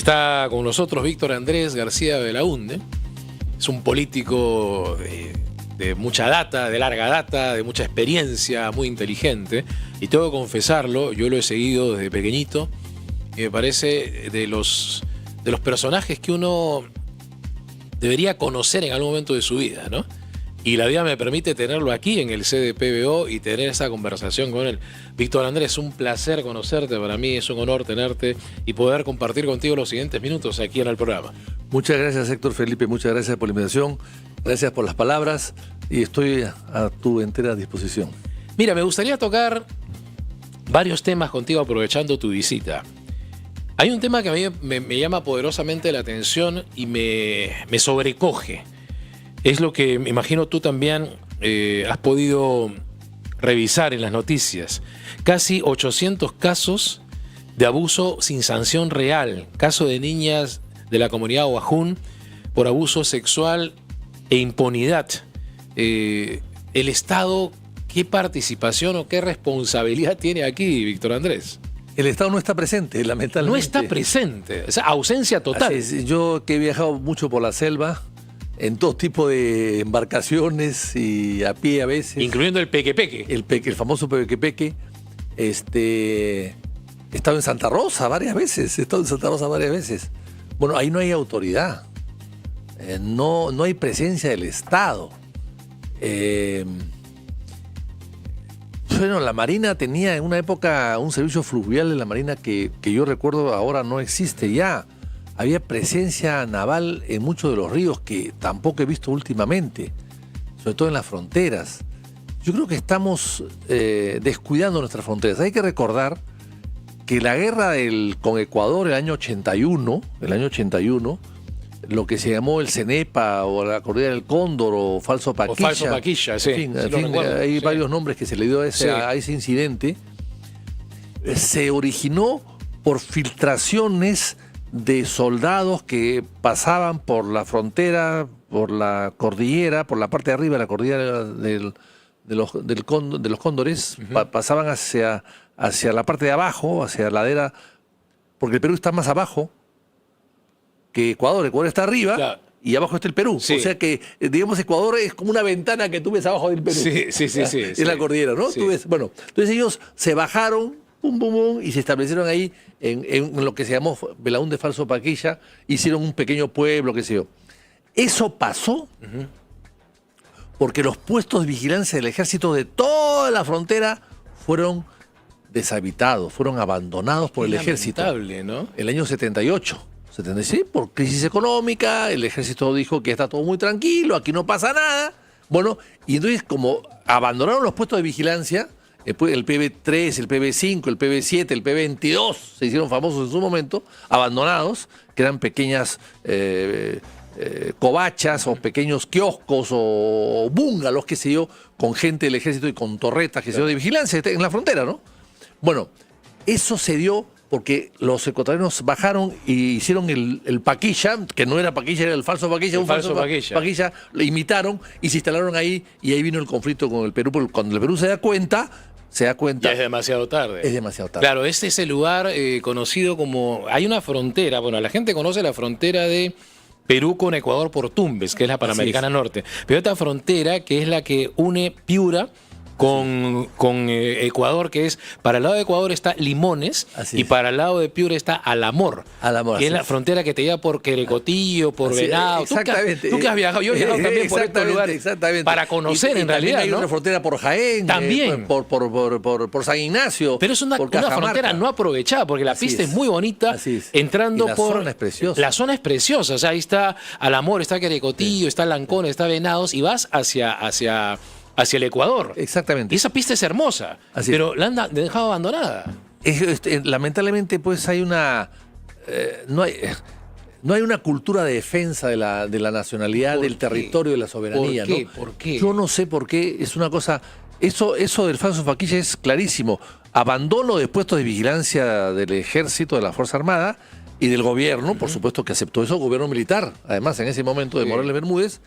Está con nosotros Víctor Andrés García Belaúnde. Es un político de mucha data, de larga data, de mucha experiencia, muy inteligente. Y tengo que confesarlo, yo lo he seguido desde pequeñito y me parece de los personajes que uno debería conocer en algún momento de su vida, ¿no? Y la vida me permite tenerlo aquí en el CDPBO y tener esa conversación con él. Víctor Andrés, un placer conocerte, para mí es un honor tenerte y poder compartir contigo los siguientes minutos aquí en el programa. Muchas gracias, Héctor Felipe, muchas gracias por la invitación, gracias por las palabras y estoy a tu entera disposición. Mira, me gustaría tocar varios temas contigo aprovechando tu visita. Hay un tema que a mí me llama poderosamente la atención y me sobrecoge. Es lo que me imagino tú también has podido revisar en las noticias. Casi 800 casos de abuso sin sanción real. Caso de niñas de la comunidad Oajún por abuso sexual e impunidad. El Estado, ¿qué participación o qué responsabilidad tiene aquí, Víctor Andrés? El Estado no está presente, lamentablemente. No está presente, o sea, ausencia total. Yo que he viajado mucho por la selva, en todo tipo de embarcaciones y a pie a veces. Incluyendo el peque-peque. El famoso peque-peque. He estado en Santa Rosa varias veces. Bueno, ahí no hay autoridad. No hay presencia del Estado. Bueno, la Marina tenía en una época un servicio fluvial de la Marina que yo recuerdo ahora no existe ya. Había presencia naval en muchos de los ríos que tampoco he visto últimamente, sobre todo en las fronteras. Yo creo que estamos descuidando nuestras fronteras. Hay que recordar que la guerra con Ecuador el año 81, lo que se llamó el Cenepa o la Cordillera del Cóndor o Falso Paquilla. O Falso Paquilla, sí. En fin, hay varios nombres que se le dio a ese incidente. Se originó por filtraciones de soldados que pasaban por la frontera, por la cordillera, por la parte de arriba de la cordillera de los cóndores, pasaban hacia la parte de abajo, hacia la ladera, porque el Perú está más abajo que Ecuador. Ecuador está arriba, claro, y abajo está el Perú. Sí. O sea que, digamos, Ecuador es como una ventana que tú ves abajo del Perú. Sí. Es la cordillera, ¿no? Sí. Tú ves, bueno, entonces ellos se bajaron, y se establecieron ahí en lo que se llamó Belaúnde Falso Paquilla, hicieron un pequeño pueblo, qué sé yo. Eso pasó porque los puestos de vigilancia del ejército de toda la frontera fueron deshabitados, fueron abandonados por el ejército. Lamentable, ¿no? El año 78, 76, por crisis económica, el ejército dijo que está todo muy tranquilo, aquí no pasa nada. Bueno, y entonces como abandonaron los puestos de vigilancia, el PB3, el PB5, el PB7, el PB22 se hicieron famosos en su momento, abandonados, que eran pequeñas covachas o pequeños kioscos o búngalos, qué sé yo, con gente del ejército y con torretas, qué sé yo, de vigilancia en la frontera, ¿no? Bueno, eso se dio porque los ecuatorianos bajaron y hicieron el Paquilla, que no era Paquilla, era el falso Paquilla, Paquilla, lo imitaron y se instalaron ahí y ahí vino el conflicto con el Perú, porque cuando el Perú se da cuenta. Ya es demasiado tarde. Es demasiado tarde. Claro, este es el lugar conocido como... Hay una frontera, bueno, la gente conoce la frontera de Perú con Ecuador por Tumbes, que es la Panamericana Norte. Pero hay otra frontera que es la que une Piura con Ecuador, que es, para el lado de Ecuador está Limones y para el lado de Piura está Alamor, que es la frontera que te lleva por Querecotillo, por Venado. Exactamente. ¿Tú que has viajado? Yo he viajado también por estos lugares. Exactamente. Para conocer, en realidad, hay otra frontera por Jaén, también por San Ignacio. Pero es una frontera no aprovechada, porque la pista es muy bonita, entrando por... La zona es preciosa. La zona es preciosa, o sea, ahí está Alamor, está Querecotillo, está Lancón, está Venados, y vas hacia el Ecuador. Exactamente. Y esa pista es hermosa, pero la han dejado abandonada. Lamentablemente, pues hay una... no hay una cultura de defensa de la nacionalidad, del territorio, de la soberanía. ¿Por qué? Yo no sé por qué. Es una cosa... Eso del falso Paquilla es clarísimo. Abandono de puestos de vigilancia del ejército, de la Fuerza Armada, y del gobierno, por supuesto que aceptó eso, gobierno militar, además en ese momento de Morales Bermúdez,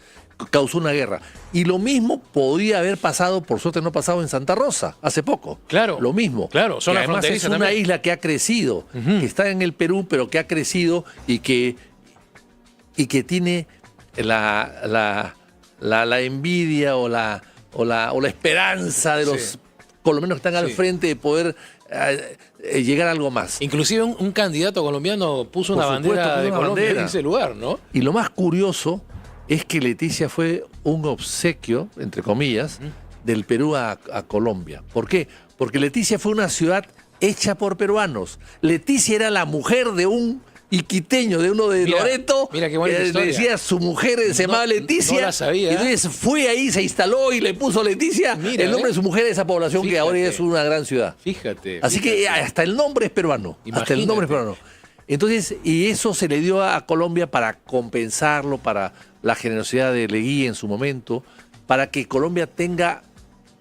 causó una guerra. Y lo mismo podía haber pasado, por suerte no ha pasado en Santa Rosa, hace poco. Claro. Lo mismo. Claro, zona además es una también. isla que ha crecido, que está en el Perú, pero que ha crecido y que tiene la envidia o la esperanza de los colombianos que están al frente de poder llegar a algo más. Inclusive un candidato colombiano puso una bandera de Colombia en ese lugar, ¿no? Y lo más curioso es que Leticia fue un obsequio, entre comillas, del Perú a Colombia. ¿Por qué? Porque Leticia fue una ciudad hecha por peruanos. Leticia era la mujer de un iquiteño, de uno de Loreto. Mira qué buena historia. Le decía su mujer, se llamaba Leticia. No la sabía. Y entonces fue ahí, se instaló y le puso Leticia el nombre de su mujer a esa población. Fíjate. Que ahora es una gran ciudad. Fíjate. Así que hasta el nombre es peruano. Imagínate. Hasta el nombre es peruano. Entonces, y eso se le dio a Colombia para compensarlo, para la generosidad de Leguía en su momento, para que Colombia tenga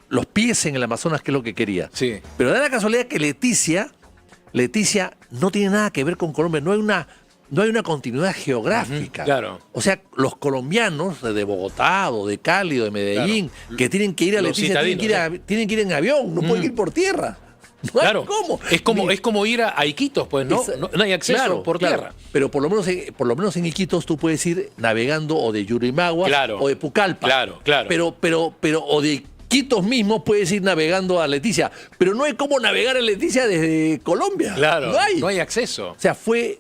los pies en el Amazonas, que es lo que quería. Sí. Pero da la casualidad que Leticia no tiene nada que ver con Colombia, no hay una continuidad geográfica. Claro. O sea, los colombianos de Bogotá o de Cali o de Medellín, que tienen que ir a Leticia, tienen que ir en avión, no pueden ir por tierra. No hay cómo. Es como ir a Iquitos, pues, ¿no? No hay acceso por tierra. Pero por lo menos en Iquitos tú puedes ir navegando o de Yurimaguas o de Pucallpa. Claro. Pero o de Iquitos mismo puedes ir navegando a Leticia. Pero no hay cómo navegar a Leticia desde Colombia. Claro. No hay acceso. O sea, fue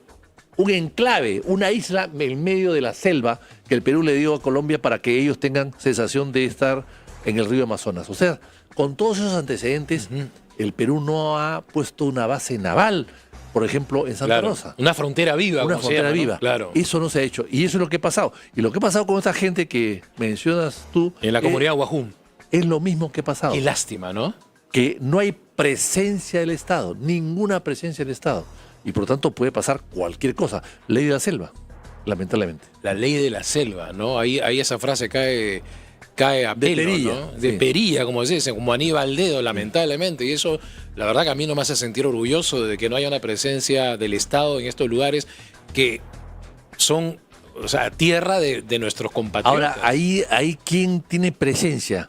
un enclave, una isla en medio de la selva que el Perú le dio a Colombia para que ellos tengan sensación de estar en el río Amazonas. O sea, con todos esos antecedentes, el Perú no ha puesto una base naval, por ejemplo, en Santa Rosa. Una frontera viva. Una frontera viva. ¿No? Claro. Eso no se ha hecho. Y eso es lo que ha pasado. Y lo que ha pasado con esta gente que mencionas tú... En la comunidad Guajún. Es lo mismo que ha pasado. Qué lástima, ¿no? Que no hay presencia del Estado, ninguna presencia del Estado. Y por lo tanto puede pasar cualquier cosa. Ley de la selva, lamentablemente. La ley de la selva, ¿no? Ahí esa frase cae a pelo, de perilla, ¿no? De perilla, como se dice, como Aníbal Dedo, lamentablemente. Y eso, la verdad que a mí no me hace sentir orgulloso de que no haya una presencia del Estado en estos lugares que son, o sea, tierra de nuestros compatriotas. Ahora, ahí ¿quién tiene presencia?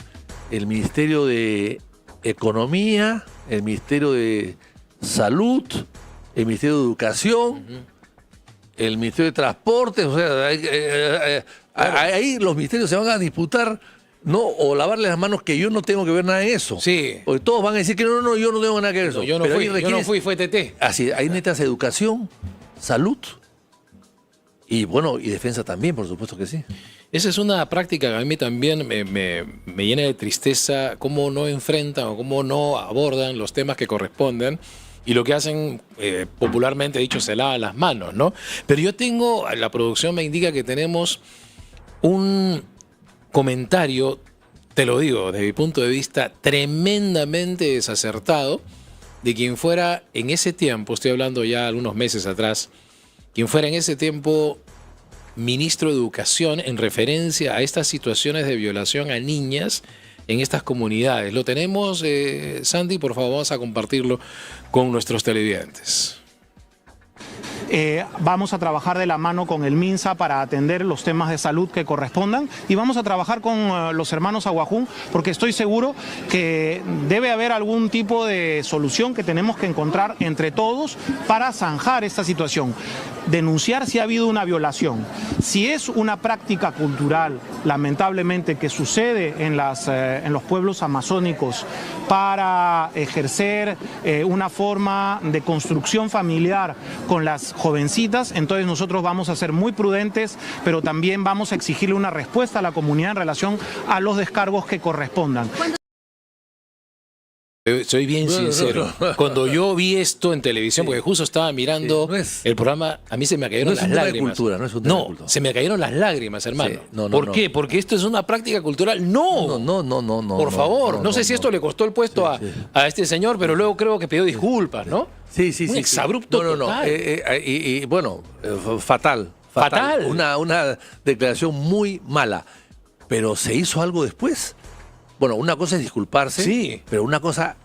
El Ministerio de Economía, el Ministerio de Salud, el Ministerio de Educación, el Ministerio de Transportes. O sea, ahí los ministerios se van a disputar, ¿no? O lavarle las manos, que yo no tengo que ver nada en eso. Sí. Porque todos van a decir que no, yo no tengo nada que ver en eso. Yo no fui, fue TT. Así, ahí necesitas educación, salud y bueno, y defensa también, por supuesto que sí. Esa es una práctica que a mí también me llena de tristeza, cómo no enfrentan o cómo no abordan los temas que corresponden y lo que hacen, popularmente dicho, se lavan las manos, ¿no? Pero yo tengo, la producción me indica que tenemos un comentario, te lo digo, desde mi punto de vista, tremendamente desacertado de quien fuera en ese tiempo, estoy hablando ya algunos meses atrás, quien fuera en ese tiempo ministro de Educación en referencia a estas situaciones de violación a niñas en estas comunidades. ¿Lo tenemos, Sandy? Por favor, vamos a compartirlo con nuestros televidentes. Vamos a trabajar de la mano con el MINSA para atender los temas de salud que correspondan y vamos a trabajar con los hermanos Aguajún porque estoy seguro que debe haber algún tipo de solución que tenemos que encontrar entre todos para zanjar esta situación. Denunciar si ha habido una violación. Si es una práctica cultural, lamentablemente, que sucede en los pueblos amazónicos para ejercer una forma de construcción familiar con las jovencitas, entonces nosotros vamos a ser muy prudentes, pero también vamos a exigirle una respuesta a la comunidad en relación a los descargos que correspondan. Soy bien sincero. Cuando yo vi esto en televisión, porque justo estaba mirando el programa, a mí se me cayeron las lágrimas. No, se me cayeron las lágrimas, hermano. ¿Por qué? Porque esto es una práctica cultural. No. Por favor. No sé si esto le costó el puesto a este señor, pero luego creo que pidió disculpas, ¿no? Sí. Un exabrupto total. Y bueno, fatal. Una declaración muy mala. Pero ¿se hizo algo después? Bueno, una cosa es disculparse, pero una cosa,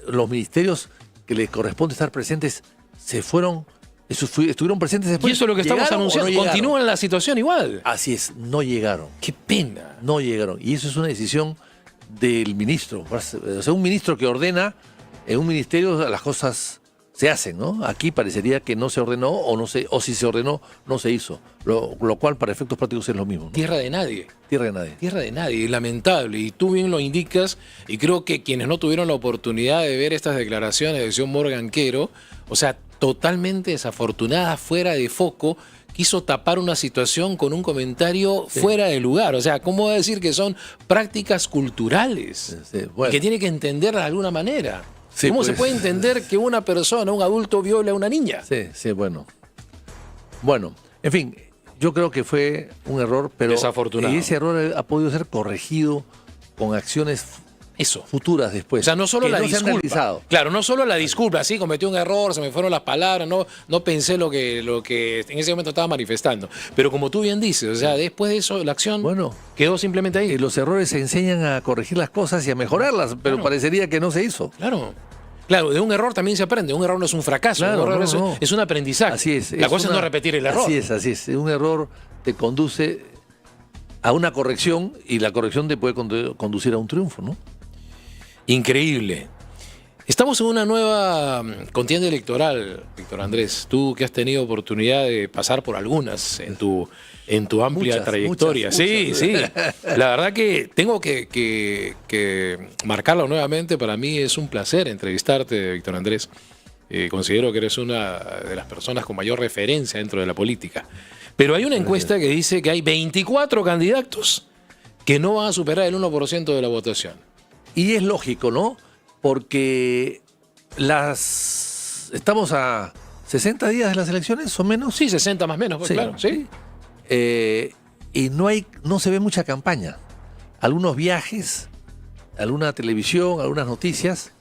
los ministerios que les corresponde estar presentes se fueron Estuvieron presentes después. Y eso es lo que estamos anunciando. No continúan la situación igual. Así es, no llegaron. Qué pena. No llegaron. Y eso es una decisión del ministro. O sea, un ministro que ordena, en un ministerio las cosas se hacen, ¿no? Aquí parecería que no se ordenó o si se ordenó, no se hizo. Lo cual para efectos prácticos es lo mismo, ¿no? Tierra de nadie. Tierra de nadie. Tierra de nadie, lamentable. Y tú bien lo indicas, y creo que quienes no tuvieron la oportunidad de ver estas declaraciones de Sion Morganquero, o sea, totalmente desafortunada, fuera de foco, quiso tapar una situación con un comentario fuera de lugar. O sea, ¿cómo va a decir que son prácticas culturales? Bueno. Y que tiene que entenderlas de alguna manera. Sí, ¿Cómo pues, se puede entender que una persona, un adulto, viole a una niña? Sí, bueno. Bueno, en fin, yo creo que fue un error, pero desafortunado. Y ese error ha podido ser corregido con acciones futuras después. O sea, no solo la disculpa. Realizado. Claro, no solo la disculpa, sí, cometí un error, se me fueron las palabras, no pensé lo que en ese momento estaba manifestando. Pero como tú bien dices, o sea, después de eso, la acción quedó simplemente ahí. Los errores se enseñan a corregir las cosas y a mejorarlas, pero parecería que no se hizo. Claro, de un error también se aprende. Un error no es un fracaso, un error es un aprendizaje. Así es. La cosa es no repetir el error. Así es. Un error te conduce a una corrección y la corrección te puede conducir a un triunfo, ¿no? Increíble. Estamos en una nueva contienda electoral, Víctor Andrés. Tú que has tenido oportunidad de pasar por algunas en tu amplia trayectoria. Muchas. Sí. La verdad que tengo que marcarlo nuevamente. Para mí es un placer entrevistarte, Víctor Andrés. Considero que eres una de las personas con mayor referencia dentro de la política. Pero hay una encuesta que dice que hay 24 candidatos que no van a superar el 1% de la votación. Y es lógico, ¿no? Porque estamos a 60 días de las elecciones, o menos. Sí, 60 más o menos, pues, claro. Sí. Y no se ve mucha campaña. Algunos viajes, alguna televisión, algunas noticias,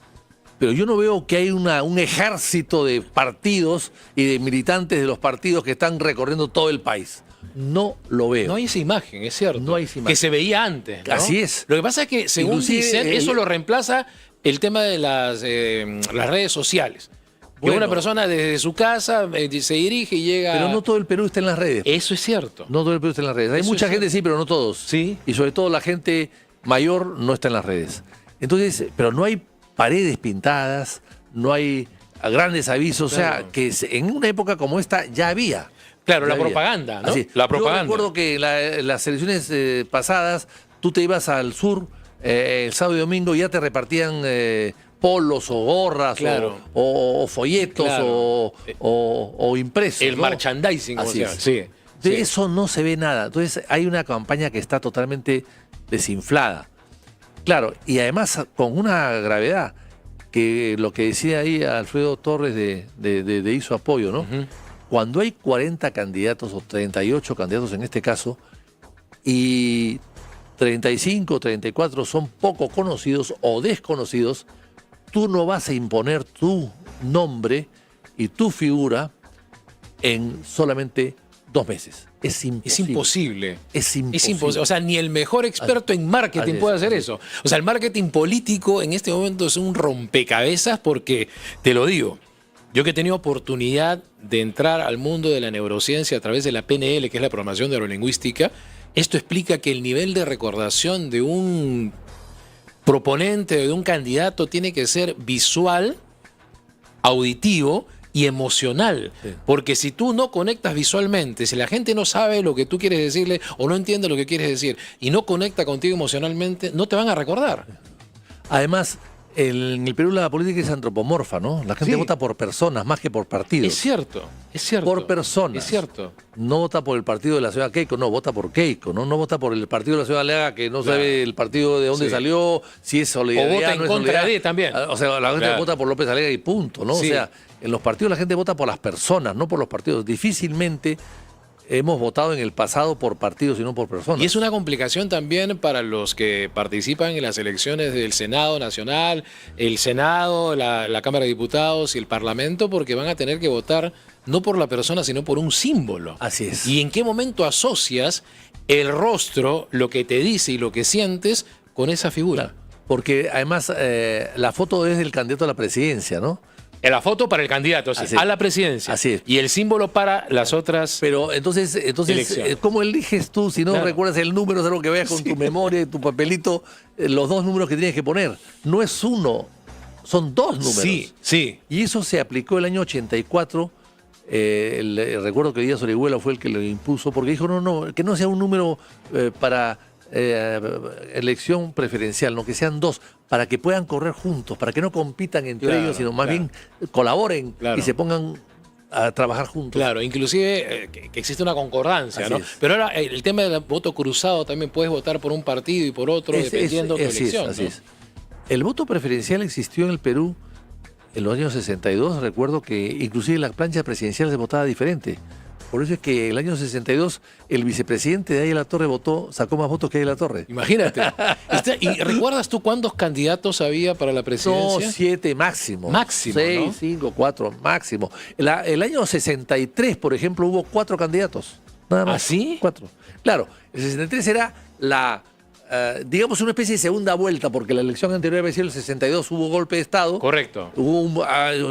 pero yo no veo que hay un ejército de partidos y de militantes de los partidos que están recorriendo todo el país. No lo veo. No hay esa imagen, es cierto. No hay esa imagen. Que se veía antes, ¿no? Así es. Lo que pasa es que, según Inclusive, dicen, eso lo reemplaza el tema de las redes sociales. Que una persona desde su casa se dirige y llega... Pero no todo el Perú está en las redes. Eso es cierto. No todo el Perú está en las redes. Hay mucha gente, sí, pero no todos. Sí. Y sobre todo la gente mayor no está en las redes. Entonces, pero no hay paredes pintadas, no hay grandes avisos. Claro. O sea, que en una época como esta ya había. Claro, la propaganda, ¿no? Así. La propaganda. Yo recuerdo que las elecciones pasadas, tú te ibas al sur el sábado y domingo y ya te repartían polos o gorras, claro, o folletos, claro, o impresos. El merchandising, como así se llama. es. Sí. De eso no se ve nada. Entonces hay una campaña que está totalmente desinflada. Claro, y además con una gravedad, que lo que decía ahí Alfredo Torres de Hizo Apoyo, ¿no? Cuando hay 40 candidatos o 38 candidatos en este caso, y 35 o 34 son poco conocidos o desconocidos, tú no vas a imponer tu nombre y tu figura en solamente 2 meses. Es imposible. Es imposible. O sea, ni el mejor experto en marketing puede hacer eso. O sea, el marketing político en este momento es un rompecabezas porque, te lo digo, yo que he tenido oportunidad de entrar al mundo de la neurociencia a través de la PNL, que es la programación neurolingüística, esto explica que el nivel de recordación de un proponente, de un candidato, tiene que ser visual, auditivo y emocional. Sí. Porque si tú no conectas visualmente, si la gente no sabe lo que tú quieres decirle o no entiende lo que quieres decir y no conecta contigo emocionalmente, no te van a recordar. Además, en el Perú la política es antropomorfa, ¿no? La gente vota por personas más que por partidos. Es cierto. Por personas. Es cierto. No vota por el partido de la ciudad Keiko, no, vota por Keiko, ¿no? No vota por el partido de la ciudad Leaga, que no sabe el partido de dónde salió, si es solidaridad. O vota en contra de también. O sea, la gente vota por López Alega y punto, ¿no? Sí. O sea, en los partidos la gente vota por las personas, no por los partidos. Difícilmente hemos votado en el pasado por partidos y no por personas. Y es una complicación también para los que participan en las elecciones del Senado Nacional, el Senado, la Cámara de Diputados y el Parlamento, porque van a tener que votar no por la persona, sino por un símbolo. Así es. ¿Y en qué momento asocias el rostro, lo que te dice y lo que sientes con esa figura? Claro, porque además la foto es del candidato a la presidencia, ¿no? En la foto para el candidato, sí, a la presidencia. Así es. Y el símbolo para las otras. Pero entonces ¿cómo eliges tú si no recuerdas el número? Es algo que veas con tu memoria y tu papelito, los dos números que tienes que poner. No es uno, son dos números. Sí, sí. Y eso se aplicó el año 84. Recuerdo que Díaz Orihuela fue el que lo impuso, porque dijo, no, que no sea un número para elección preferencial, no, que sean dos, para que puedan correr juntos, para que no compitan entre ellos, sino más bien colaboren y se pongan a trabajar juntos. Claro, inclusive que existe una concordancia, Así ¿no? es. Pero ahora el tema del voto cruzado, también puedes votar por un partido y por otro, dependiendo de tu elección. Así ¿no? es. El voto preferencial existió en el Perú en los años 62, recuerdo que inclusive la plancha presidencial se votaba diferente. Por eso es que el año 62 el vicepresidente de Ahí La Torre sacó más votos que Ahí La Torre. Imagínate. ¿Y recuerdas tú cuántos candidatos había para la presidencia? No, 7 máximo. Máximo, 6, ¿no? 5, 4 máximo. El año 63, por ejemplo, hubo 4 candidatos. Nada más. ¿Ah, sí? 4. Claro, el 63 era digamos una especie de segunda vuelta, porque la elección anterior había sido el 62, hubo golpe de Estado. Correcto. Hubo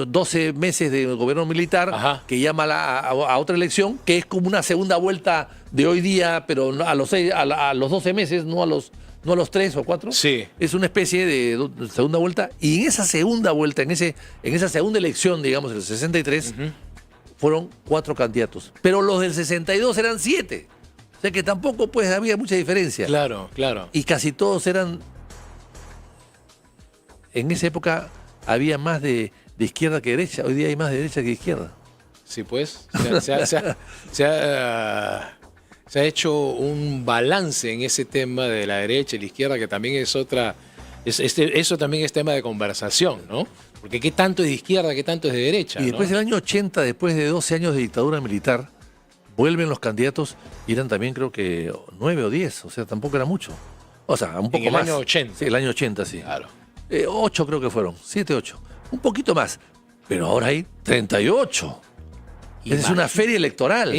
12 meses de gobierno militar que llama a otra elección, que es como una segunda vuelta de hoy día, pero a los 12 meses, no a los 3 o 4. Sí. Es una especie de segunda vuelta. Y en esa segunda vuelta, en esa segunda elección, digamos, el 63, fueron 4 candidatos. Pero los del 62 eran 7. O sea que tampoco pues había mucha diferencia. Claro, claro. Y casi todos eran... En esa época había más de izquierda que derecha. Hoy día hay más de derecha que izquierda. Sí, pues. Se ha hecho un balance en ese tema de la derecha y la izquierda, que también es otra... Eso también es tema de conversación, ¿no? Porque qué tanto es de izquierda, qué tanto es de derecha. Y después del año 80, después de 12 años de dictadura militar, vuelven los candidatos y eran también creo que 9 o 10, o sea, tampoco era mucho. O sea, un poco más. En el año 80. Sí, el año 80, sí. Claro. 8 creo que fueron, 7, 8. Un poquito más. Pero ahora hay 38. Es una feria electoral.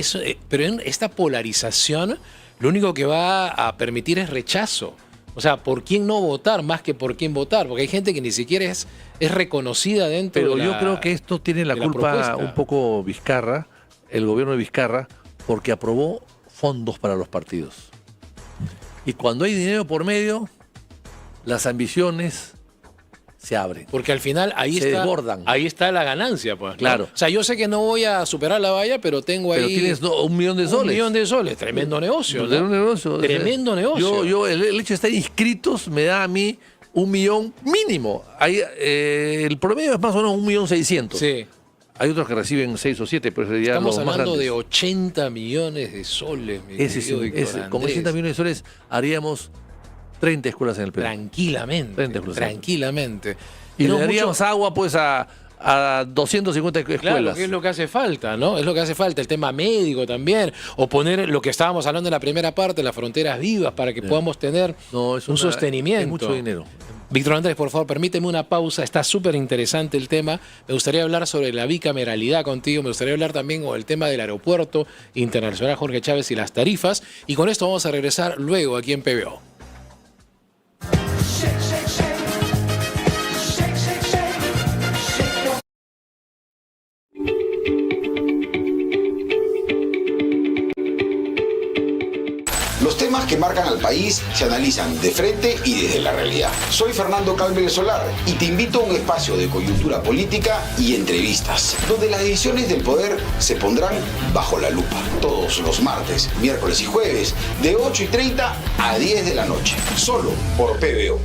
Pero esta polarización lo único que va a permitir es rechazo. O sea, ¿por quién no votar más que por quién votar? Porque hay gente que ni siquiera es reconocida dentro Pero de la yo creo que esto tiene la culpa propuesta. Un poco Vizcarra, el gobierno de Vizcarra, porque aprobó fondos para los partidos. Y cuando hay dinero por medio, las ambiciones se abren. Porque al final se desbordan. Ahí está la ganancia, pues. ¿no? Claro. O sea, yo sé que no voy a superar la valla, pero tengo ahí... Pero tienes $1 millón de soles. $1 millón de soles. Tremendo negocio, ¿no? Tremendo negocio. El hecho de estar inscritos me da a mí $1 millón mínimo. El promedio es más o menos 1.600.000. Sí. Hay otros que reciben 6 o 7, pero serían Estamos los más hablando grandes. de 80 millones de soles, mi querido Víctor Con Andrés. 80 millones de soles haríamos 30 escuelas en el Perú. Tranquilamente. Y le daríamos agua pues a 250 escuelas. Claro, que es lo que hace falta, ¿no? Es lo que hace falta, el tema médico también, o poner lo que estábamos hablando en la primera parte, las fronteras vivas, para que podamos tener un sostenimiento. Es mucho dinero. Víctor Andrés, por favor, permíteme una pausa, está súper interesante el tema. Me gustaría hablar sobre la bicameralidad contigo, me gustaría hablar también sobre el tema del aeropuerto internacional Jorge Chávez y las tarifas, y con esto vamos a regresar luego aquí en PBO. Los temas que marcan al país se analizan de frente y desde la realidad. Soy Fernando Calvel Solar y te invito a un espacio de coyuntura política y entrevistas, donde las decisiones del poder se pondrán bajo la lupa. Todos los martes, miércoles y jueves, de 8:30 a 10 de la noche, solo por PBO.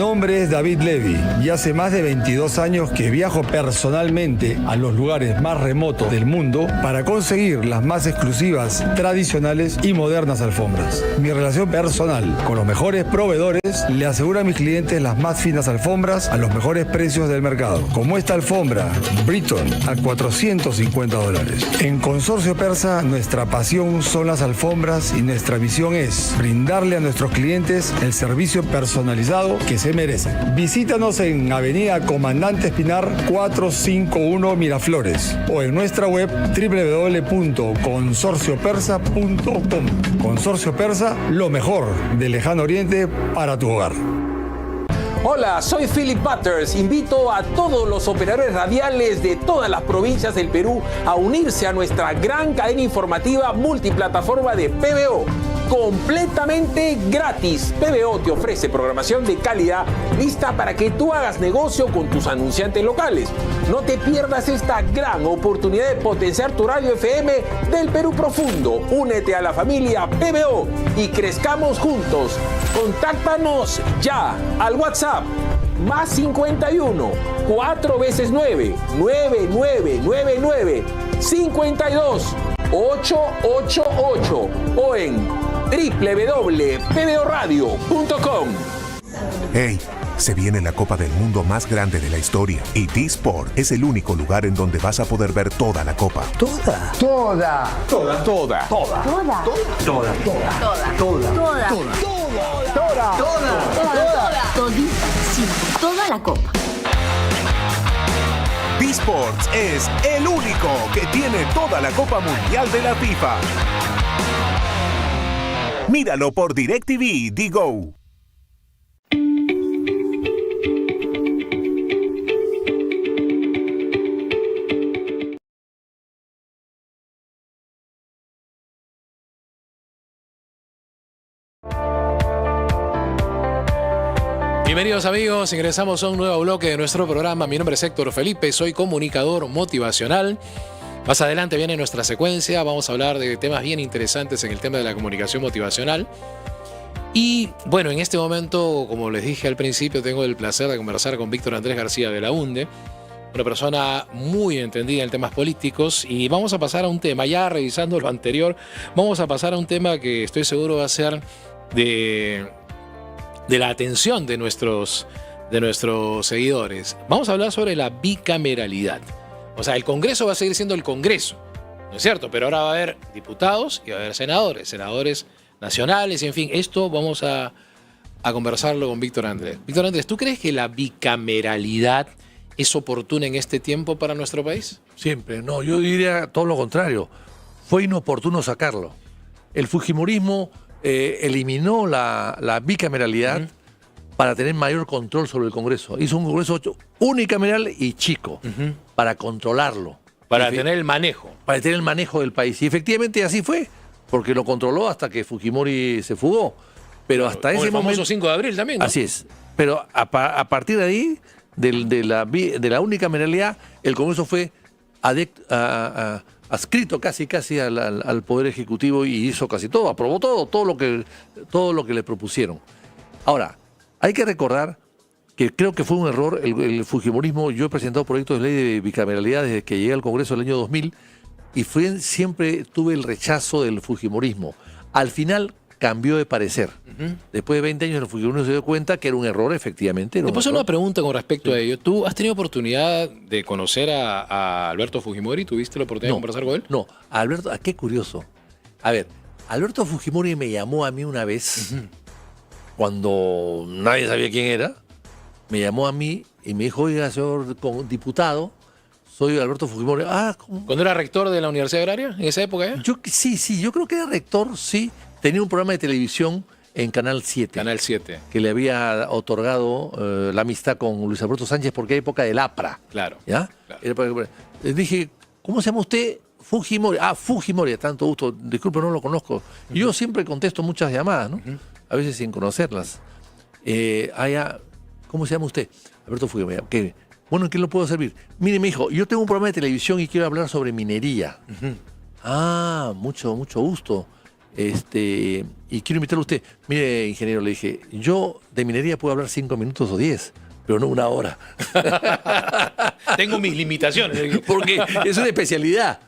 nombre es David Levy y hace más de 22 años que viajo personalmente a los lugares más remotos del mundo para conseguir las más exclusivas, tradicionales y modernas alfombras. Mi relación personal con los mejores proveedores le asegura a mis clientes las más finas alfombras a los mejores precios del mercado, como esta alfombra Britton a $450. En Consorcio Persa, nuestra pasión son las alfombras y nuestra visión es brindarle a nuestros clientes el servicio personalizado que se merecen. Visítanos en Avenida Comandante Espinar 451 Miraflores o en nuestra web www.consorciopersa.com. Consorcio Persa, lo mejor del Lejano Oriente para tu hogar. Hola, soy Philip Butters. Invito a todos los operadores radiales de todas las provincias del Perú a unirse a nuestra gran cadena informativa multiplataforma de PBO. Completamente gratis. PBO te ofrece programación de calidad lista para que tú hagas negocio con tus anunciantes locales. No te pierdas esta gran oportunidad de potenciar tu radio FM del Perú profundo. Únete a la familia PBO y crezcamos juntos. Contáctanos ya al WhatsApp más 51 4 veces 9 9999 52 888 o en www.pboradio.com. Hey, se viene la Copa del Mundo más grande de la historia y T-Sport es el único lugar en donde vas a poder ver toda la Copa. Toda. Todísimo, toda la Copa. T-Sports es el único que tiene toda la Copa Mundial de la FIFA. Míralo por DirecTV Digo. Bienvenidos amigos, ingresamos a un nuevo bloque de nuestro programa. Mi nombre es Héctor Felipe, soy comunicador motivacional. Más adelante viene nuestra secuencia, vamos a hablar de temas bien interesantes en el tema de la comunicación motivacional. Y bueno, en este momento, como les dije al principio, tengo el placer de conversar con Víctor Andrés García Belaunde, una persona muy entendida en temas políticos, y vamos a pasar a un tema, ya revisando lo anterior, vamos a pasar a un tema que estoy seguro va a ser de la atención de nuestros seguidores. Vamos a hablar sobre la bicameralidad. O sea, el Congreso va a seguir siendo el Congreso, ¿no es cierto? Pero ahora va a haber diputados y va a haber senadores nacionales, y en fin, esto vamos a conversarlo con Víctor Andrés. Víctor Andrés, ¿tú crees que la bicameralidad es oportuna en este tiempo para nuestro país? Siempre, no, yo diría todo lo contrario. Fue inoportuno sacarlo. El fujimorismo eliminó la bicameralidad para tener mayor control sobre el Congreso. Hizo un Congreso unicameral y chico para controlarlo. Para tener el manejo. Para tener el manejo del país. Y efectivamente así fue, porque lo controló hasta que Fujimori se fugó. Pero hasta ese momento... el famoso 5 de abril también, ¿no? Así es. Pero a partir de ahí, de la unicameralidad, el Congreso fue adscrito casi al Poder Ejecutivo y hizo casi todo, aprobó todo lo que le propusieron. Ahora, hay que recordar que creo que fue un error el fujimorismo. Yo he presentado proyectos de ley de bicameralidad desde que llegué al Congreso el año 2000 y siempre tuve el rechazo del fujimorismo. Al final cambió de parecer. Después de 20 años el fujimorismo se dio cuenta que era un error, efectivamente. Te puedo hacer una pregunta con respecto a ello. ¿Tú has tenido oportunidad de conocer a Alberto Fujimori? ¿Tuviste la oportunidad de conversar con él? No, Alberto, qué curioso. A ver, Alberto Fujimori me llamó a mí una vez, cuando nadie sabía quién era, me llamó a mí y me dijo, oiga, señor diputado, soy Alberto Fujimori. ¿Cómo? ¿Cuándo era rector de la Universidad Agraria? ¿En esa época ya? Sí, yo creo que era rector, sí. Tenía un programa de televisión en Canal 7. Canal 7. Que le había otorgado la amistad con Luis Alberto Sánchez porque era época del APRA. Claro. ¿Ya? Claro. Le dije, ¿cómo se llama usted? Fujimori. Fujimori, tanto gusto. Disculpe, no lo conozco. Yo siempre contesto muchas llamadas, ¿no? A veces sin conocerlas. ¿Cómo se llama usted? Alberto Fujimori. ¿Qué? Bueno, ¿en qué lo puedo servir? Mire, me dijo, yo tengo un programa de televisión y quiero hablar sobre minería. Mucho gusto. y quiero invitarlo a usted. Mire, ingeniero, le dije, yo de minería puedo hablar 5 minutos o 10, pero no 1 hora. Tengo mis limitaciones. Porque es una especialidad.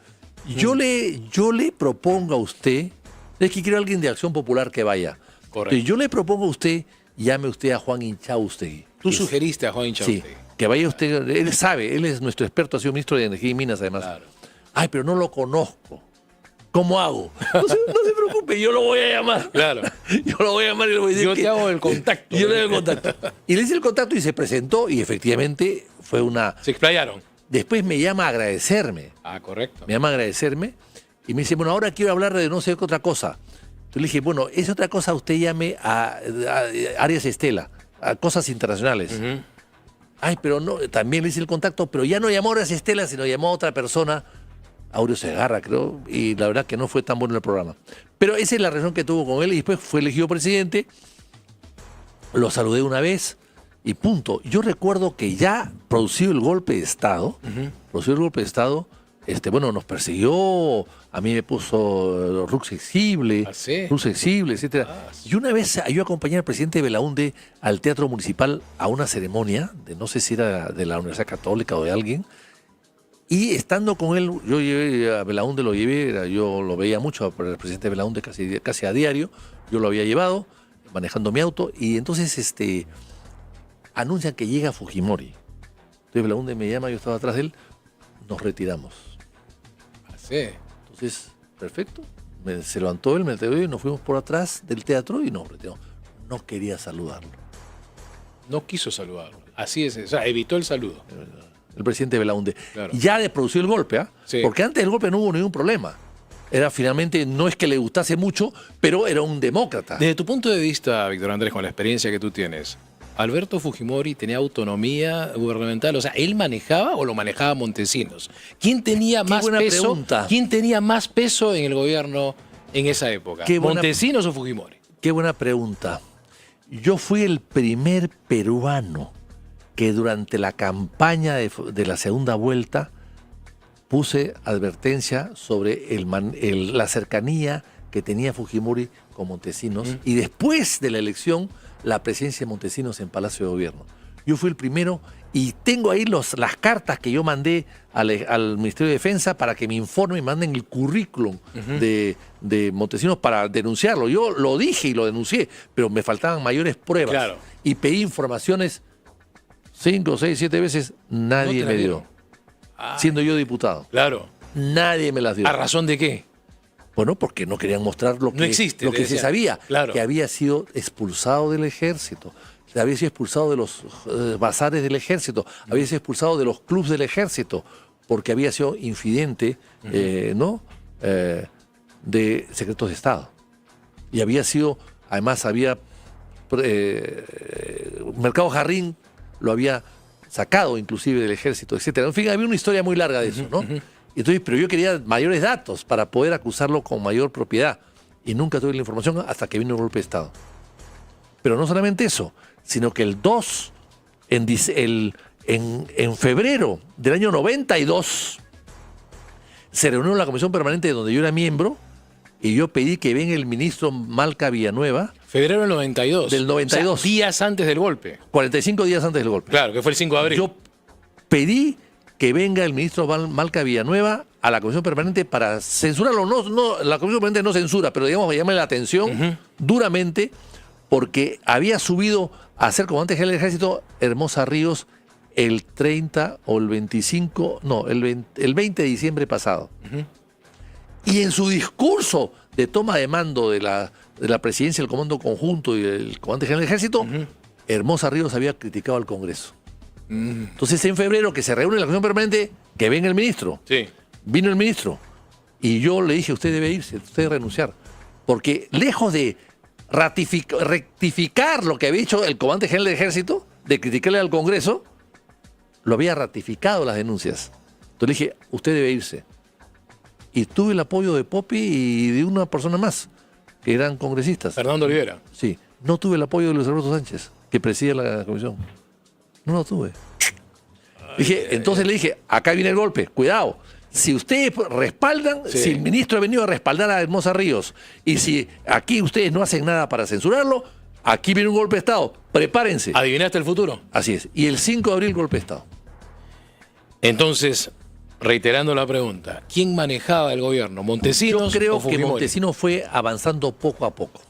Yo le propongo a usted, es que quiero a alguien de Acción Popular que vaya. Correcto. Yo le propongo a usted, llame usted a Juan Inchaustegui. Tú sugeriste a Juan Inchaustegui. Sí, que vaya usted, él sabe, él es nuestro experto, ha sido ministro de Energía y Minas además. Claro. Ay, pero no lo conozco. ¿Cómo hago? No se preocupe, yo lo voy a llamar. Claro. Yo lo voy a llamar y le voy a decir Yo te hago el contacto. Yo le hago el contacto. Y le hice el contacto y se presentó y efectivamente fue una... Se explayaron. Después me llama a agradecerme. Ah, correcto. Me llama a agradecerme y me dice, bueno, ahora quiero hablar de no sé qué otra cosa. Entonces le dije, bueno, esa otra cosa usted llame a Arias Estela, a cosas internacionales. Ay, pero no, también le hice el contacto, pero ya no llamó a Arias Estela, sino llamó a otra persona, Aureo Segarra, creo, y la verdad que no fue tan bueno el programa. Pero esa es la razón que tuvo con él y después fue elegido presidente, lo saludé una vez y punto. Yo recuerdo que ya producido el golpe de Estado, bueno, nos persiguió, a mí me puso RUC Exible, RUC Exible, etc. Y una vez yo acompañé al presidente Belaúnde al Teatro Municipal a una ceremonia, de no sé si era de la Universidad Católica o de alguien, y estando con él, yo llevé a Belaúnde, yo lo veía mucho, el presidente Belaúnde casi a diario, yo lo había llevado, manejando mi auto, y entonces anuncian que llega Fujimori. Entonces Belaúnde me llama, yo estaba atrás de él, nos retiramos. Sí. Entonces, perfecto. Se levantó él, me retiró y nos fuimos por atrás del teatro y nos retiramos. No quería saludarlo. No quiso saludarlo. Así es. O sea, evitó el saludo. El presidente Belaúnde. Claro. Ya de producir el golpe, ¿ah? Sí. Porque antes del golpe no hubo ningún problema. Era finalmente, no es que le gustase mucho, pero era un demócrata. Desde tu punto de vista, Víctor Andrés, con la experiencia que tú tienes, ¿Alberto Fujimori tenía autonomía gubernamental? O sea, ¿él manejaba o lo manejaba Montesinos? ¿Quién tenía más peso? Pregunta. ¿Quién tenía más peso en el gobierno en esa época? ¿Montesinos o Fujimori? Qué buena pregunta. Yo fui el primer peruano que durante la campaña de la segunda vuelta puse advertencia sobre la cercanía que tenía Fujimori con Montesinos y después de la elección la presencia de Montesinos en Palacio de Gobierno. Yo fui el primero y tengo ahí las cartas que yo mandé al Ministerio de Defensa para que me informen y manden el currículum de Montesinos para denunciarlo. Yo lo dije y lo denuncié, pero me faltaban mayores pruebas. Claro. Y pedí informaciones 5, 6, 7 veces, nadie me dio. Siendo yo diputado. Claro. Nadie me las dio. ¿A razón de qué? Bueno, porque no querían mostrar lo que se sabía, claro, que había sido expulsado del ejército, había sido expulsado de los bazares del ejército, había sido expulsado de los clubes del ejército, porque había sido infidente, de secretos de Estado. Y había sido, además Mercado Jarrín lo había sacado inclusive del ejército, etcétera. En fin, había una historia muy larga de eso, ¿no? Entonces, pero yo quería mayores datos para poder acusarlo con mayor propiedad. Y nunca tuve la información hasta que vino el golpe de Estado. Pero no solamente eso, sino que el 2, en febrero del año 92, se reunió la Comisión Permanente donde yo era miembro y yo pedí que venga el ministro Malca Villanueva. Febrero del 92. Del 92. O sea, días antes del golpe. 45 días antes del golpe. Claro, que fue el 5 de abril. Yo pedí que venga el ministro Malca Villanueva a la Comisión Permanente para censurarlo. No, la Comisión Permanente no censura, pero digamos, llame la atención duramente porque había subido a ser comandante general del ejército Hermosa Ríos el 30 o el 25, no, el 20 de diciembre pasado. Y en su discurso de toma de mando de la presidencia del Comando Conjunto y del comandante general del ejército, Hermosa Ríos había criticado al Congreso. Entonces en febrero que se reúne la Comisión Permanente, que venga el ministro. Sí. Vino el ministro y yo le dije, usted debe irse, usted debe renunciar. Porque lejos de rectificar lo que había hecho el comandante general del ejército, de criticarle al Congreso, lo había ratificado las denuncias. Entonces le dije, usted debe irse. Y tuve el apoyo de Popi y de una persona más, que eran congresistas. Fernando Olivera. Sí. No tuve el apoyo de Luis Alberto Sánchez, que preside la comisión. No lo tuve. Entonces le dije, acá viene el golpe, cuidado. si ustedes respaldan, si el ministro ha venido a respaldar a Hermosa Ríos, y si aquí ustedes no hacen nada para censurarlo, aquí viene un golpe de Estado. Prepárense. ¿Adivinaste el futuro? Así es. Y el 5 de abril, golpe de Estado. Entonces, reiterando la pregunta, ¿quién manejaba el gobierno? ¿Montesinos Yo creo o Fujimori? que Montesinos fue avanzando poco a poco.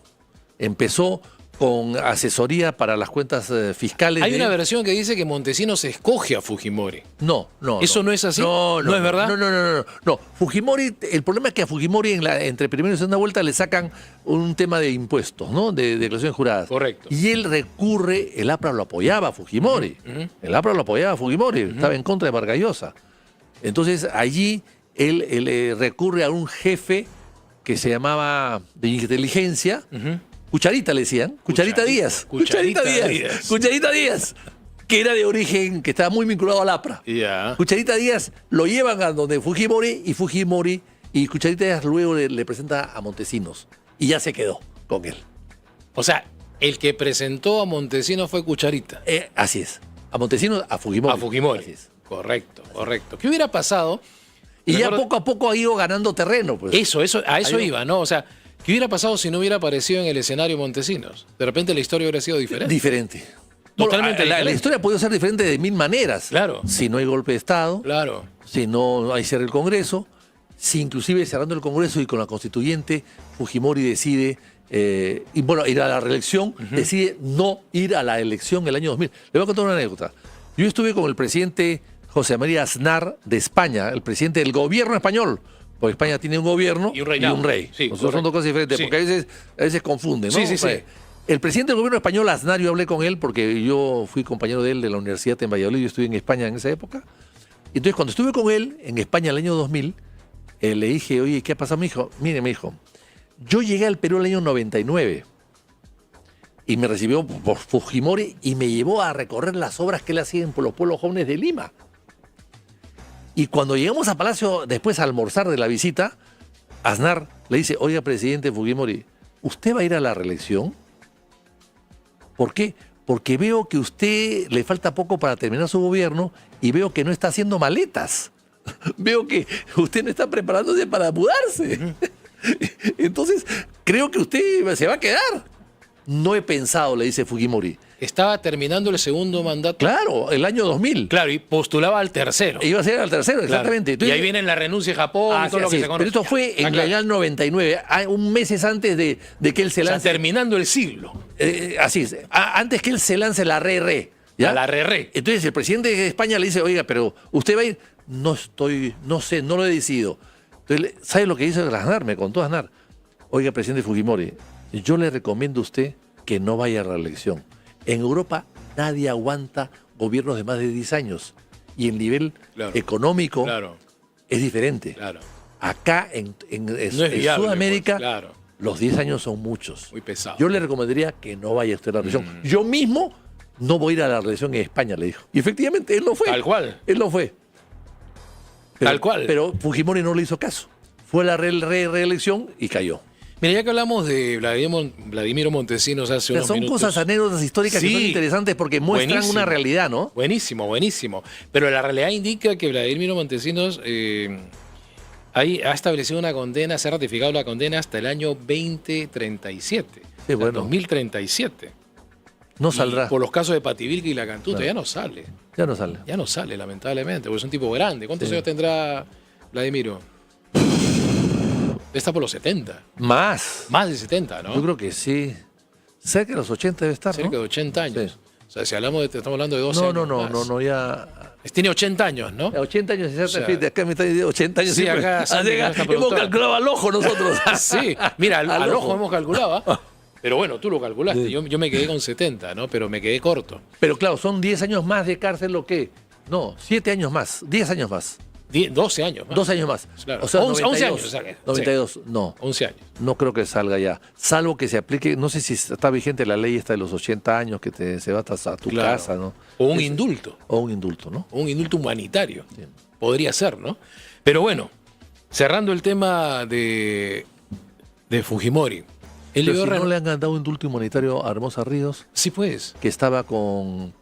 Empezó con asesoría para las cuentas fiscales. Hay una versión que dice que Montesinos escoge a Fujimori. No. ¿Eso no es así? ¿No es verdad? No. Fujimori, el problema es que a Fujimori entre primera y segunda vuelta le sacan un tema de impuestos, ¿no? De declaraciones juradas. Correcto. Y él recurre, el APRA lo apoyaba a Fujimori. El APRA lo apoyaba a Fujimori, estaba en contra de Vargas Llosa. Entonces allí él recurre a un jefe que se llamaba de inteligencia. Cucharita le decían, Cucharita Díaz, que era de origen, que estaba muy vinculado al APRA. Cucharita Díaz lo llevan a donde Fujimori y Cucharita Díaz luego le presenta a Montesinos y ya se quedó con él. O sea, el que presentó a Montesinos fue Cucharita. Así es, a Montesinos, a Fujimori. A Fujimori, así es. Correcto. ¿Qué hubiera pasado? Y ya poco a poco ha ido ganando terreno. Pues. A eso iba, ¿no? O sea, ¿qué hubiera pasado si no hubiera aparecido en el escenario Montesinos? De repente la historia hubiera sido diferente. Diferente. Totalmente diferente. La historia puede ser diferente de mil maneras. Claro. Si no hay golpe de Estado. Claro. Si no hay cierre del Congreso. Si inclusive cerrando el Congreso y con la constituyente, Fujimori decide ir a la reelección, decide no ir a la elección el año 2000. Le voy a contar una anécdota. Yo estuve con el presidente José María Aznar de España, el presidente del gobierno español. Porque España tiene un gobierno y un rey. Sí, son dos cosas diferentes, porque a veces confunden, ¿no? Sí. El presidente del gobierno español, Aznar, yo hablé con él porque yo fui compañero de él de la universidad en Valladolid, yo estuve en España en esa época. Y entonces, cuando estuve con él en España el año 2000, le dije, oye, ¿qué ha pasado, mi hijo? Mire, mi hijo, yo llegué al Perú el año 99 y me recibió por Fujimori y me llevó a recorrer las obras que él hacía por los pueblos jóvenes de Lima. Y cuando llegamos a Palacio, después a almorzar de la visita, Aznar le dice, oiga, presidente Fujimori, ¿usted va a ir a la reelección? ¿Por qué? Porque veo que usted le falta poco para terminar su gobierno y veo que no está haciendo maletas. Veo que usted no está preparándose para mudarse. Entonces, creo que usted se va a quedar. No he pensado, le dice Fujimori. Estaba terminando el segundo mandato. Claro, el año 2000. Claro, y postulaba al tercero. Iba a ser al tercero, exactamente. Entonces, y ahí viene la renuncia de Japón y todo lo que se conoce. Pero esto fue en el año 99, un mes antes de que él se lance. O sea, terminando el siglo. Así es. Antes que él se lance la RR. ¿ya? A la RR. Entonces el presidente de España le dice, oiga, pero ¿usted va a ir? No sé, no lo he decidido. Entonces, ¿sabe lo que hizo Aznar? Me contó Aznar. Oiga, presidente Fujimori, yo le recomiendo a usted que no vaya a la reelección. En Europa nadie aguanta gobiernos de más de 10 años y el nivel económico es diferente. Claro. Acá en Sudamérica los 10 años son muchos. Muy pesado. Yo le recomendaría que no vaya usted a la reelección. Yo mismo no voy a ir a la reelección en España, le dijo. Y efectivamente él no fue. Tal cual. Él no fue. Tal cual. Pero Fujimori no le hizo caso. Fue a la reelección y cayó. Mira, ya que hablamos de Vladimiro Montesinos hace unos son minutos. Cosas, anécdotas históricas que son interesantes porque muestran una realidad, ¿no? Buenísimo. Pero la realidad indica que Vladimiro Montesinos ha establecido una condena, se ha ratificado la condena hasta el año 2037. Sí, bueno. 2037. No saldrá. Por los casos de Pativilca y La Cantuta, ya no sale. Ya no sale. Ya no sale, lamentablemente, porque es un tipo grande. ¿Cuántos años tendrá Vladimiro? Está por los 70. Más. Más de 70, ¿no? Yo creo que sí. Cerca de los 80 debe estar, Cerca de 80 años. Sí. O sea, si hablamos estamos hablando de 12 años. No, ya. Tiene 80 años, ¿no? 80 años, exactamente. Acá me está diciendo 80 años. Sí, acá hemos calculado al ojo nosotros. Sí, mira, al ojo hemos calculado. Pero bueno, tú lo calculaste. Sí. Yo me quedé con 70, ¿no? Pero me quedé corto. Pero claro, son 10 años más de cárcel, ¿o qué? No, 7 años más, 10 años más. 12 años más. 12 años más. Claro. O sea, 11 años. 92, sí. No. 11 años. No creo que salga ya. Salvo que se aplique, no sé si está vigente la ley esta de los 80 años que se va a tu casa, ¿no? O un indulto. O un indulto, ¿no? O un indulto humanitario. Sí. Podría ser, ¿no? Pero bueno, cerrando el tema de Fujimori. ¿No le han dado un indulto humanitario a Hermosa Ríos? Sí, pues. Que estaba con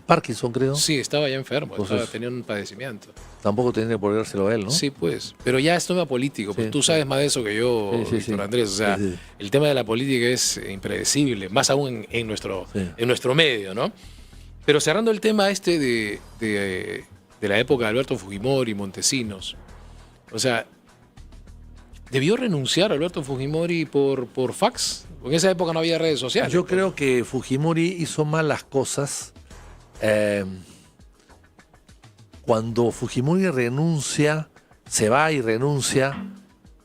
Parkinson, creo. Sí, estaba ya enfermo, Entonces, tenía un padecimiento. Tampoco tendría por dárselo a él, ¿no? Sí, pues. Pero ya es tema político, pues Sí, tú sabes más de eso que yo, Víctor Andrés. O sea, el tema de la política es impredecible, más aún en nuestro medio, ¿no? Pero cerrando el tema de la época de Alberto Fujimori, Montesinos, o sea, ¿debió renunciar Alberto Fujimori por fax? Porque en esa época no había redes sociales. Yo creo que Fujimori hizo mal las cosas. Cuando Fujimori renuncia, se va y renuncia,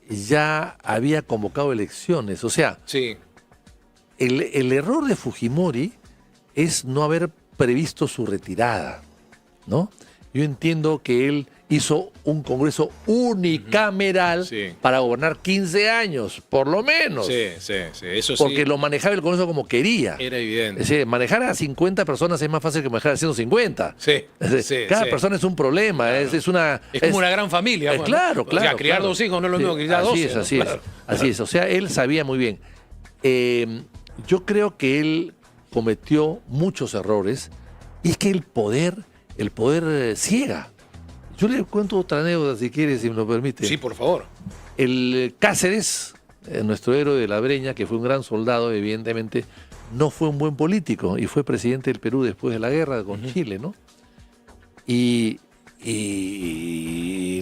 ya había convocado elecciones. O sea, sí. el error de Fujimori es no haber previsto su retirada, ¿no? Yo entiendo que él hizo un congreso unicameral para gobernar 15 años, por lo menos. Sí, eso sí. Porque lo manejaba el congreso como quería. Era evidente. Es decir, manejar a 50 personas es más fácil que manejar a 150. Sí. Cada persona es un problema. Claro. Es como una gran familia. Bueno. Claro. O sea, criar 2 hijos no es lo mismo que criar 12. Así es. O sea, él sabía muy bien. Yo creo que él cometió muchos errores y es que el poder ciega. Yo le cuento otra anécdota, si quiere, si me lo permite. Sí, por favor. El Cáceres, nuestro héroe de la Breña, que fue un gran soldado, evidentemente, no fue un buen político y fue presidente del Perú después de la guerra con Chile, ¿no? Y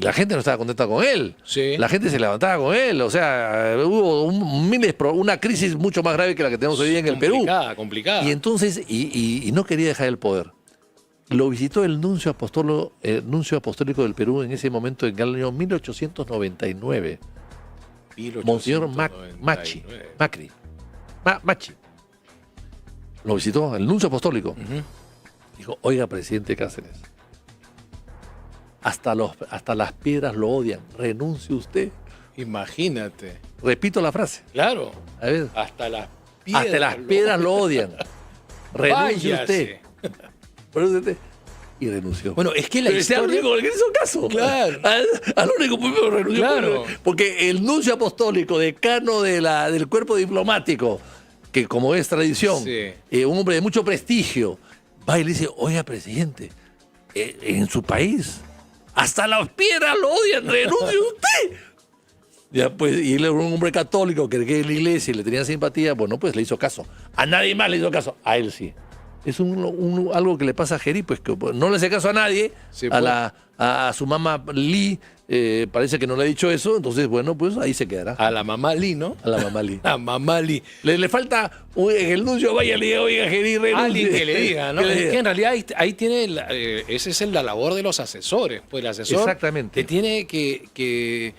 la gente no estaba contenta con él. Sí. La gente se levantaba con él. O sea, hubo una crisis mucho más grave que la que tenemos hoy día en el Perú. Complicada. Y entonces, y no quería dejar el poder. Lo visitó el nuncio apostólico del Perú en ese momento, en el año 1899. Monseñor Machi. Lo visitó el nuncio apostólico. Dijo, oiga, presidente Cáceres, hasta las piedras lo odian. Renuncie usted. Imagínate. Repito la frase. Claro. A ver. Hasta las piedras lo odian. Renuncie usted. Y renunció. Bueno, es que la historia... Pero único que hizo caso. Claro. Al único que renunció. Claro. Porque el nuncio apostólico, decano del cuerpo diplomático, que como es tradición, un hombre de mucho prestigio, va y le dice, oiga, presidente, en su país, hasta las piedras lo odian, renuncie usted. Ya, pues, y él era un hombre católico que creía en la iglesia y le tenía simpatía, bueno, pues le hizo caso. A nadie más le hizo caso, a él sí. Es algo que le pasa a Geri, pues que no le hace caso a nadie, a su mamá Lee, parece que no le ha dicho eso, entonces bueno, pues ahí se quedará. A la mamá Lee, ¿no? A la mamá Lee. A mamá Lee. Le falta, en el nuncio vaya le diga, oiga, Geri, renuncie. Alguien que le diga, ¿no? Que en realidad ahí tiene, esa es la labor de los asesores, pues el asesor exactamente, que tiene que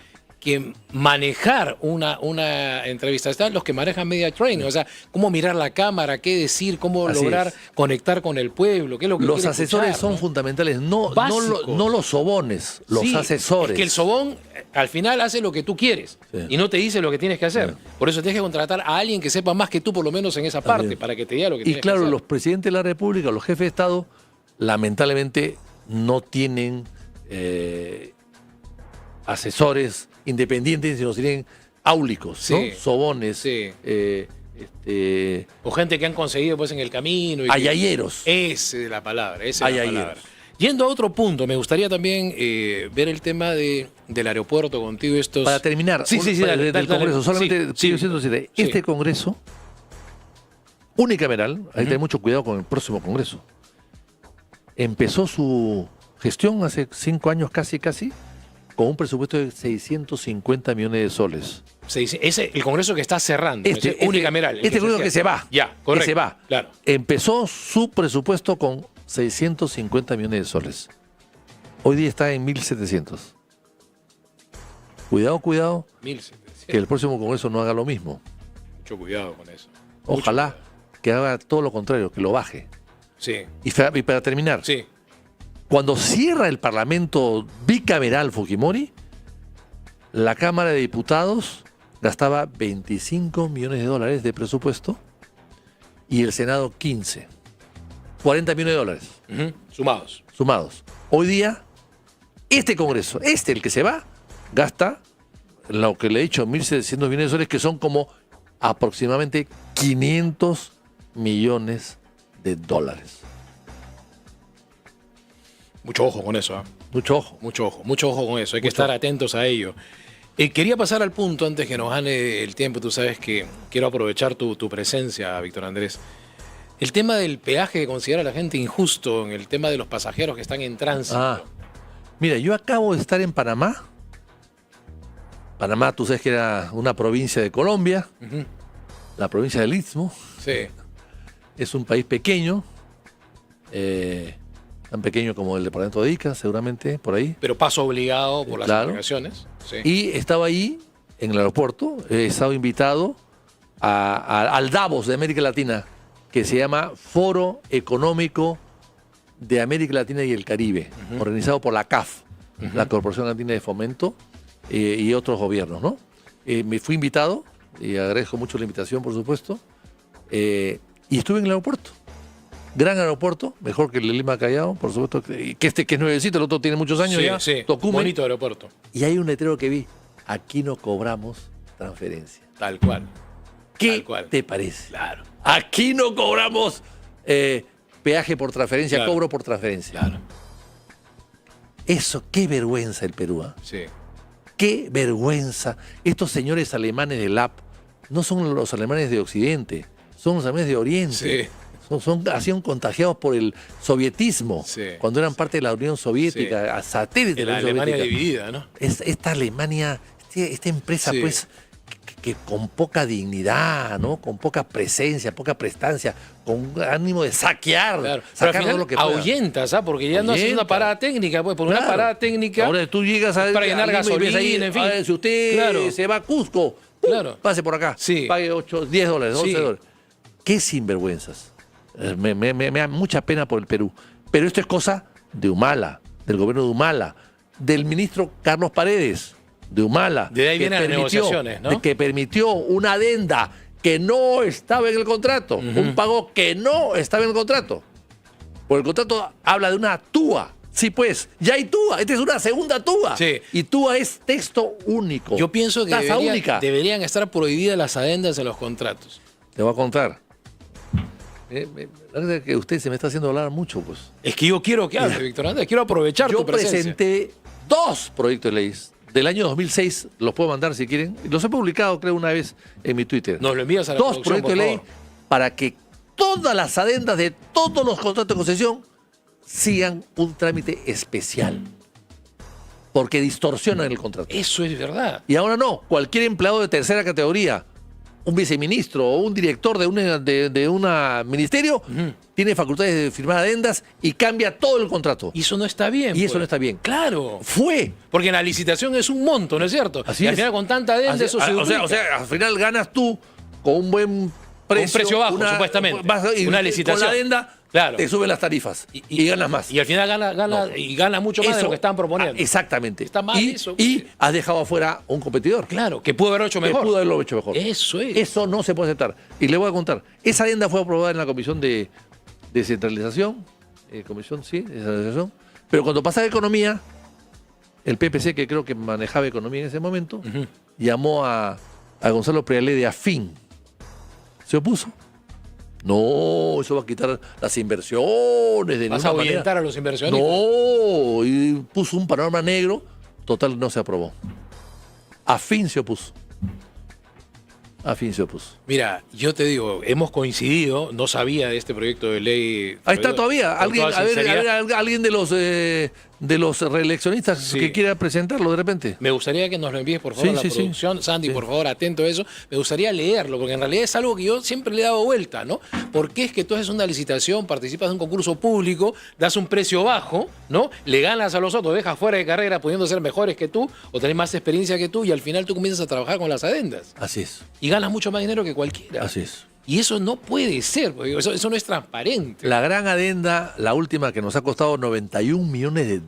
manejar una entrevista. Están los que manejan media training, o sea, cómo mirar la cámara, qué decir, cómo lograr conectar con el pueblo, qué es lo que los asesores son fundamentales, no los sobones, los asesores. Es que el sobón al final hace lo que tú quieres y no te dice lo que tienes que hacer. Por eso tienes que contratar a alguien que sepa más que tú, por lo menos en esa parte, para que te diga lo que tienes que hacer. Y claro, los presidentes de la República, los jefes de Estado, lamentablemente no tienen asesores independientes, sino tienen áulicos, ¿no? Sobones, o gente que han conseguido pues en el camino. Ayayeros. Esa es la palabra, Yendo a otro punto, me gustaría también ver el tema del aeropuerto contigo. Para terminar, del Congreso, solamente quiero decirte, este Congreso unicameral, hay que tener mucho cuidado con el próximo Congreso. Empezó su gestión hace 5 años casi, con un presupuesto de 650 millones de soles. El Congreso que está cerrando, unicameral. Este Congreso que se va. Ya, correcto. Que se va. Claro. Empezó su presupuesto con 650 millones de soles. Hoy día está en 1.700. Cuidado. 1.700. Que el próximo Congreso no haga lo mismo. Mucho cuidado con eso. Ojalá que haga todo lo contrario, que lo baje. Sí. Y para terminar. Sí. Cuando cierra el Parlamento bicameral Fujimori, la Cámara de Diputados gastaba 25 millones de dólares de presupuesto y el Senado 15. 40 millones de dólares. Sumados. Hoy día, este Congreso, el que se va, gasta lo que le he dicho, 1.700 millones de dólares, que son como aproximadamente 500 millones de dólares. Mucho ojo con eso, ¿eh? Mucho ojo. Mucho ojo con eso. Hay que estar atentos a ello. Quería pasar al punto antes que nos gane el tiempo. Tú sabes que quiero aprovechar tu presencia, Víctor Andrés. El tema del peaje que considera la gente injusto, en el tema de los pasajeros que están en tránsito. Mira, yo acabo de estar en Panamá. Panamá, tú sabes que era una provincia de Colombia, la provincia del Istmo. Sí. Es un país pequeño, tan pequeño como el departamento de Ica, seguramente, por ahí. Pero paso obligado por las obligaciones. Sí. Y estaba ahí, en el aeropuerto, he estado invitado al Davos de América Latina, que se llama Foro Económico de América Latina y el Caribe, organizado por la CAF, la Corporación Latina de Fomento, y otros gobiernos, ¿no? Me fui invitado, y agradezco mucho la invitación, por supuesto, y estuve en el aeropuerto. Gran aeropuerto, mejor que el de Lima Callao, por supuesto, que es nuevecito, el otro tiene muchos años ya. Sí, Tocumen. bonito aeropuerto. Y hay un letrero que vi, aquí no cobramos transferencia. Tal cual. ¿Qué te parece? Claro. Aquí no cobramos peaje por transferencia, claro. Cobro por transferencia. Claro. Eso, qué vergüenza el Perú, ¿eh? Sí. Qué vergüenza. Estos señores alemanes del AP no son los alemanes de Occidente, son los alemanes de Oriente. Sí. Han sido contagiados por el sovietismo, cuando eran parte de la Unión Soviética, satélite de la Unión Alemania Soviética. dividida, ¿no? Esta Alemania, esta empresa, pues, que con poca dignidad, ¿no? Con poca presencia, poca prestancia, con ánimo de saquear. Claro. Pero sacar al final lo que pueda. ahuyentas, ¿ah? Porque ya no haces una parada técnica, pues, por una parada técnica. Ahora tú llegas para llenar gasolina, ahí, en fin. Si usted se va a Cusco, pase por acá, pague $8, $10, $11. Qué sinvergüenzas. Me da mucha pena por el Perú. Pero esto es cosa de Humala, del gobierno de Humala, del ministro Carlos Paredes, de Humala. De ahí vienen las negociaciones, ¿no? Que permitió una adenda que no estaba en el contrato, un pago que no estaba en el contrato. Porque el contrato habla de una TUA. Sí, pues, ya hay TUA. Esta es una segunda TUA. Sí. Y TUA es texto único. Yo pienso que deberían estar prohibidas las adendas en los contratos. Te voy a contar. La verdad es que usted se me está haciendo hablar mucho, pues. Es que yo quiero que hable, Víctor Andrés. Quiero aprovechar tu presencia. Yo presenté 2 proyectos de leyes del año 2006. Los puedo mandar si quieren. Los he publicado, creo, una vez en mi Twitter. Nos lo envías a la 2 proyectos de ley para que todas las adendas de todos los contratos de concesión sigan un trámite especial. Porque distorsionan el contrato. Eso es verdad. Y ahora no. Cualquier empleado de tercera categoría, un viceministro o un director de un ministerio tiene facultades de firmar adendas y cambia todo el contrato. Y eso no está bien. Y eso no está bien. Claro. Fue. Porque en la licitación es un monto, ¿no es cierto? Así y al es. final con tanta adenda eso se duplica. O sea, al final ganas tú con un buen precio. Un precio bajo, supuestamente. Una licitación. Con la adenda te suben las tarifas y ganas más. Y al final gana mucho más de lo que estaban proponiendo. Exactamente. Está mal eso. Y has dejado afuera a un competidor. Claro, que pudo haberlo hecho mejor. Que pudo haberlo hecho mejor. Eso es. Eso no se puede aceptar. Y le voy a contar. Esa adenda fue aprobada en la Comisión de Descentralización. Descentralización. Pero cuando pasa a Economía, el PPC, que creo que manejaba Economía en ese momento, llamó a Gonzalo Prialé de Afín. Se opuso. No, eso va a quitar las inversiones. ¿Vas a ahuyentar a los inversionistas? No, y puso un panorama negro. Total, no se aprobó. Afín se opuso. Mira, yo te digo, hemos coincidido, no sabía de este proyecto de ley. Ahí está todavía. Alguien de los reeleccionistas que quiera presentarlo de repente. Me gustaría que nos lo envíes, por favor, a la producción. Sandy, por favor, atento a eso. Me gustaría leerlo, porque en realidad es algo que yo siempre le he dado vuelta, ¿no? ¿Por qué es que tú haces una licitación, participas de un concurso público, das un precio bajo, ¿no? Le ganas a los otros, dejas fuera de carrera pudiendo ser mejores que tú o tener más experiencia que tú y al final tú comienzas a trabajar con las adendas? Así es. Y ganas mucho más dinero que cualquiera. Así es. Y eso no puede ser, porque eso no es transparente. La gran adenda, la última que nos ha costado $91 millones de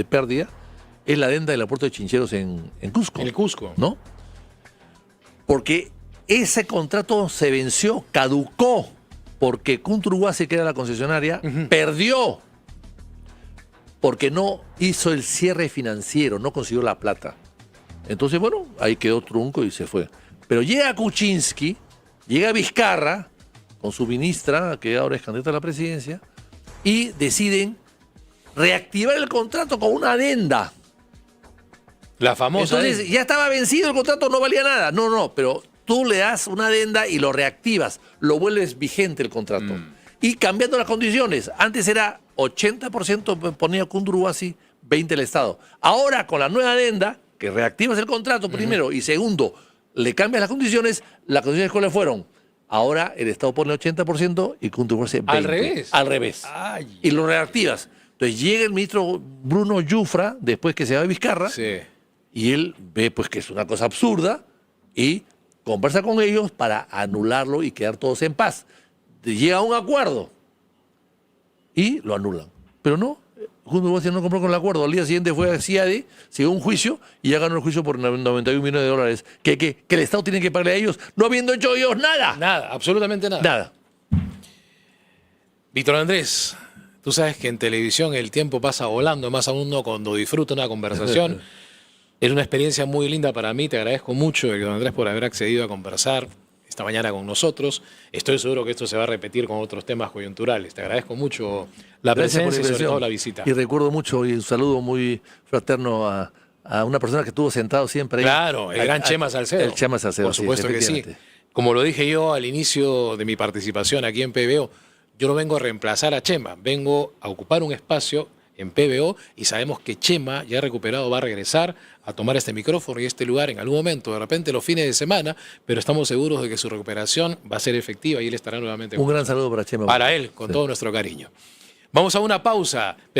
pérdida, es la adenda del aeropuerto de Chincheros en Cusco. En el Cusco. ¿No? Porque ese contrato se venció, caducó, porque Kunturguase, que era la concesionaria, perdió. Porque no hizo el cierre financiero, no consiguió la plata. Entonces, bueno, ahí quedó trunco y se fue. Pero llega Kuczynski, llega Vizcarra, con su ministra, que ahora es candidata a la presidencia, y deciden reactivar el contrato con una adenda. La famosa. Entonces, ya estaba vencido el contrato, no valía nada. No, pero tú le das una adenda y lo reactivas, lo vuelves vigente el contrato. Y cambiando las condiciones. Antes era 80% ponía Kunduruvasi, 20% el Estado. Ahora, con la nueva adenda, que reactivas el contrato primero y segundo, le cambias las condiciones ¿cuáles fueron? Ahora el Estado pone 80% y Kunduruvasi 20%. ¿Al revés? Al revés. Ay. Y lo reactivas. Entonces llega el ministro Bruno Yufra, después que se va de Vizcarra, Sí. y él ve pues que es una cosa absurda y conversa con ellos para anularlo y quedar todos en paz. Llega a un acuerdo y lo anulan. Pero no, Kunduruvasi no compró con el acuerdo. Al día siguiente fue a CIADI, siguió un juicio y ya ganó el juicio por 91 millones de dólares que el Estado tiene que pagarle a ellos, no habiendo hecho ellos nada. Nada, absolutamente nada. Nada. Víctor Andrés, tú sabes que en televisión el tiempo pasa volando, más aún no cuando disfruta una conversación. Es una experiencia muy linda para mí. Te agradezco mucho, Víctor Andrés, por haber accedido a conversar esta mañana con nosotros. Estoy seguro que esto se va a repetir con otros temas coyunturales. Te agradezco mucho la Gracias por presencia y sobre invitación. todo la visita. Y recuerdo mucho y un saludo muy fraterno a una persona que estuvo sentado siempre ahí. Claro, el gran Chema Salcedo. El Chema Salcedo, Por supuesto sí, que sí. efectivamente. Como lo dije yo al inicio de mi participación aquí en PBO, yo no vengo a reemplazar a Chema, vengo a ocupar un espacio en PBO y sabemos que Chema, ya recuperado, va a regresar a tomar este micrófono y este lugar en algún momento, de repente los fines de semana, pero estamos seguros de que su recuperación va a ser efectiva y él estará nuevamente Un gran saludo para Chema. para él, con todo nuestro cariño. Vamos a una pausa, pero